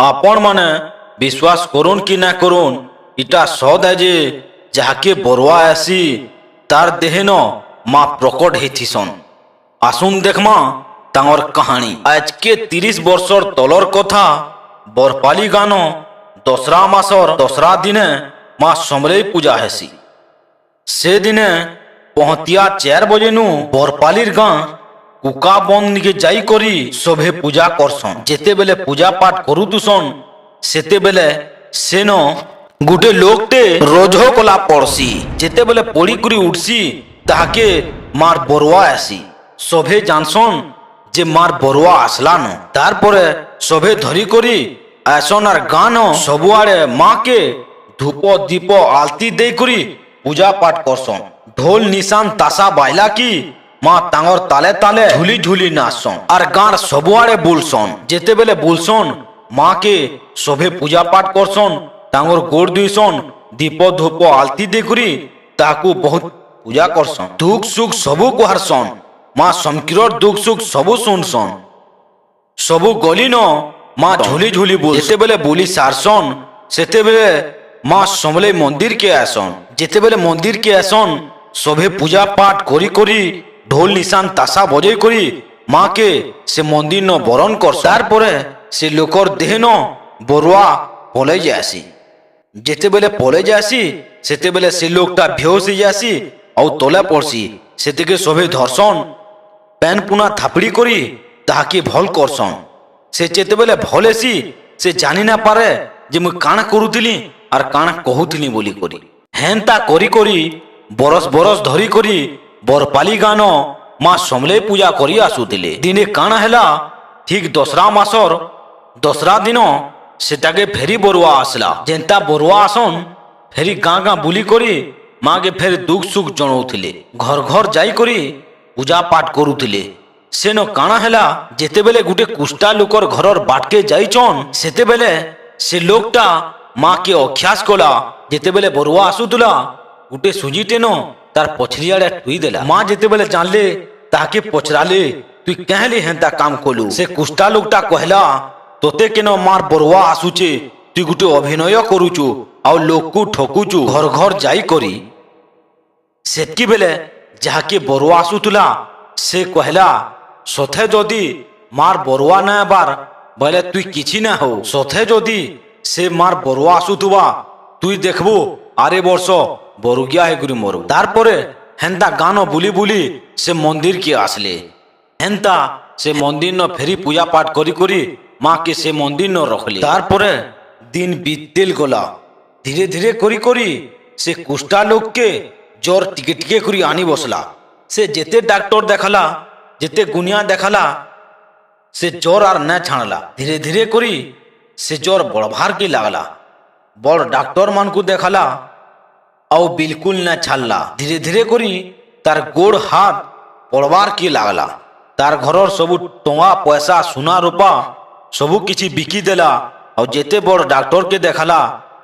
আপন মানে বিশ্বাস করুন কি না করুন, এটা সদ যে যাহাকে বরুয়া আসি তার দেহেন মা প্রকট হইথিসন। আসুন দেখমা তাঁর কাহানি। আজকে 30 বর্ষর তলর কথা। বরপালি গান দশরা মাসর দশরা দিনে মা সমলেই পূজা হেসি। সেদিনে পহতিয়া 4 বজে নু বরপালির গাঁ কুকা বন নিকে যাই করি সভে পূজা করসন। যেতেবেলে পূজা পাঠ করুতুসন সেতেবেলে সেন গুটে লোকটে রোজ কলা পড়সি। যেতেবেলে পড়ি করে উঠসি তাহাকে মার বরুয়া আসি। সভে জানসন যে মার বরুয়া আসলান। তারপরে সভে ধরি করি আসন আর গান সবুয়াড়ে মাকে ধূপ দীপ আলতি দেই করি পূজা পাঠ করসন। ঢোল নিশান তাসা বাইলা কি মা তাঙর তালে তালে ঝুলি ঝুলি নাচসন আর গাঁর সবুয়াড়ে বুলসন। যেতেবেলে বুলসন মাকে সভে পূজা পাঠ করসন, তাঙর গোড় দুইসন, দীপ ধূপ আলতি দেই করি তাহাকু বহুত পূজা করসন। দুঃখ সুখ সবু কুহারসন। মা সমকিরর দুঃখ সুখ সবু শুনসন। সবু গলিন মা ঝুলি ঝুলি বল। যেতেবেলে বুলি সারসন সেতেবেলে মা সমলেই মন্দির কে আসন। যেতেবেলে মন্দির কে আসন সভে পূজা পাঠ করি করি ঢোল নিশান তাসা বজে করি মাকে সে মন্দির ন বরণ কর। তারপরে সে লোকর দেহ ন বরুয়া পলে যাসি। যেতেবেলে পলে যাসি সেতেবেলে সে লোকটা বেহোশ হয়ে যাসি আর তলে পড়সি। সেদিকে সভে ধর্ষণ প্যান পুনা থাপড়ি করি তাহাকে ভল করসন। সে যেতেবেলে ভলেসি সে জানি না পারে যে মুই কাଣା করুଥିଲି আর কাଣା কহুଥିଲି বলি করি। হেনতা করি করি বরস বরস ধরি করি বরপালি গান মা সমলেই পূজা করি আসুଥିଲେ। দিনে কাଣା হেলা ঠিক দশরা মাসর দশরা দিন সেটাকে ফেরি বরুয়া আসলা। যেনতা বরুয়া আসন ফেরি গাঁ গাঁ বুলি করি মাকে ফের দুঃখ সুখ জଣାଉଥିଲେ। ঘর ঘর যাই করি পূজা পাঠ করুଥିଲେ। সেন কাଣା হেলা যেতেবেলে গুটে কুষ্টা লোকর ঘরর বাটকে যাইছন সেতেবেলে সে লোকটা মাকে অখ্যাস কলা। যেতেবেলে বরুয়া আসুতুলা গুটে সুজিটে ন তার পছরিয়াড়ে টুই দেলা। মা যেতেবেলে জানলে তাকে পচরালে তুই কেহলি হেনতা কাম কলু। সে কুষ্টা লোকটা কহলা তোতে কেন মার বরুয়া আসুছে, তুই গুটে অভিনয় করুচু আর লোককু ঠকুচু ঘর ঘর যাই করি। সেতকি বেলে যাহাকে বরুয়া আসুতুলা সে কহলা সথে যদি মার বরুয়া না আবার বলে তুই কিছু না হো। সথে যদি সে মার বরুয়া আসুতুবা তুই দেখবু আরে বর্ষ বরুগিয়া হে গুরি মরু। তারপরে হেনতা গান বুলি বুলি সে মন্দির কে আসলে। হেনতা সে মন্দির ন ফেরি পূজা পাঠ করি করি মাকে সে মন্দির ন রখলে। তারপরে দিন বিতেল গলা। ধীরে ধীরে করি করি সে কুষ্টা লোককে জ্বর টিকে টিকে করি আনি বসলা। সে যেতে ডাক্তার দেখালা যেতে গুনিয়া দেখালা সে জ্বর আর না ছাড়লা। ধীরে ধীরে করি সে জ্বর বড়ভার কি লাগলা। বড় ডাক্তার মানকু দেখালা আও বিলকুল না ছাড়লা। ধীরে ধীরে করি তার গোড় হাত পড়বার কি লাগলা। তার ঘরর সবু টঙ্কা পয়সা সোনা রূপা সবু কিছু বিকি দেলা আর যেতে বড় ডাক্তার কে দেখালা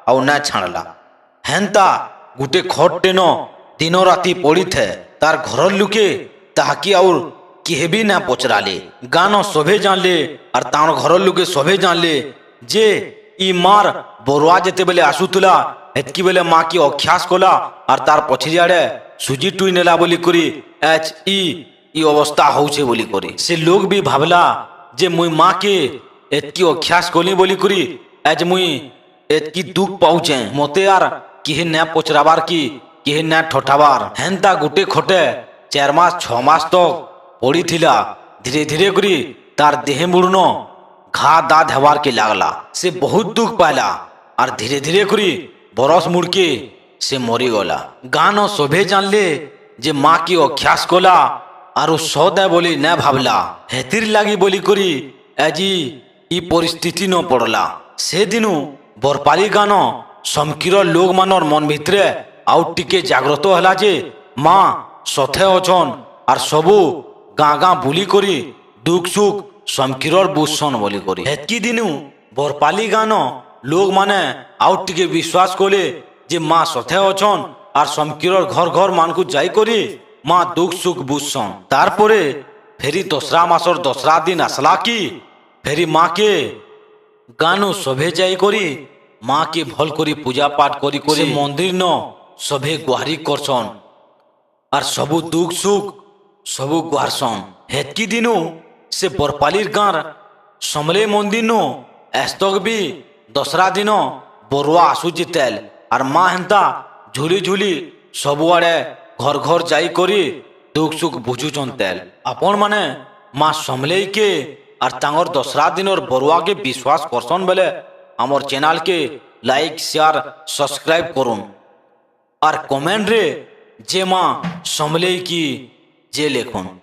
আও না ছাড়লা। হেনতা গুটে খট টেন দিন রাতি পড়িথে। তার ঘরর লুকে তাহাকি আর কেহবি না পচরালে। গান সভে জানলে আর তার ঘরর লুকে সভে জানলে যে ই মার বরুয়া যেতেবেলে আসুতুলা এতকি বেলে মা কি অখ্যাস কলা আর তার পছরিয়াড়ে সুজি টুই নেলা বলি করি এচ ই অবস্থা হচ্ছে বলি করি। সে লোক বি ভাবলা যে মুই মাকে এতকি অখ্যাস কলি বলি করি এজ মুই এতকি দুঃখ পাউছে মতে আর কেহে না পচরাবার কি কেহে না ঠঠাবার। হেনতা গুটে খটে 4 মাস 6 মাস তক পড়িথিলা। ধীরে ধীরে করি তার দেহে মুড়ন ঘা দাঁত হেবার কে লাগলা। সে বহুত দুঃখ পাইলা আর ধীরে ধীরে করি বরস মুড়কে সে মরি গলা। গান সভে জানলে যে মা কি অখ্যাস কলা আর সদায় বলি না ভাবলা। হেতির লাগি বলি করি আজি ই পরিস্থিতি ন পড়লা। সেদিনু বরপালি গান সমকির লোক মানর মন ভিতরে আউ টিকে জাগ্রত হলা যে মা সথে অছন আর সবু গাঁ গাঁ বুলি করি দুঃখ সুখ সমকিরর বুঝছন বলি করি। হেতকি দিনু বরপালি গান লোক মানে আউ টিকে বিশ্বাস করে যে মা সথে অছন আর সমকিরর ঘর ঘর মানকু যাই করি মা দুঃখ সুখ বুঝছন। তারপরে ফেরি দশরা মাসর দশরা দিন আসলা কি ফেরি মাকে গানু সভে যাই করি মাকে ভাল করি পূজা পাঠ করি করি মন্দির ন সভে গুহারি করছন আর সবু দুঃখ সুখ সবু গুহারসন হেতকি দিনু সে বরপালির গাঁর সমলেই মন্দির নু এস্তক বি দশরা দিন বড়ুয়া আসুচি তেল আর মা হেন্তা ঝুলি ঝুলি ସବୁଆଡ଼େ ঘর ঘর যাই করি দুঃখ সুখ বুঝুছন তেল আপন মানে মা সমলেইকে আর তাঙ্গর দশরা দিনর বড়ুয়াকে বিশ্বাস করছন বেলে আমার চ্যানেলকে লাইক শেয়ার সবসক্রাইব করুন আর কমেন্টরে যে মা সমলেই কি যে লেখুন।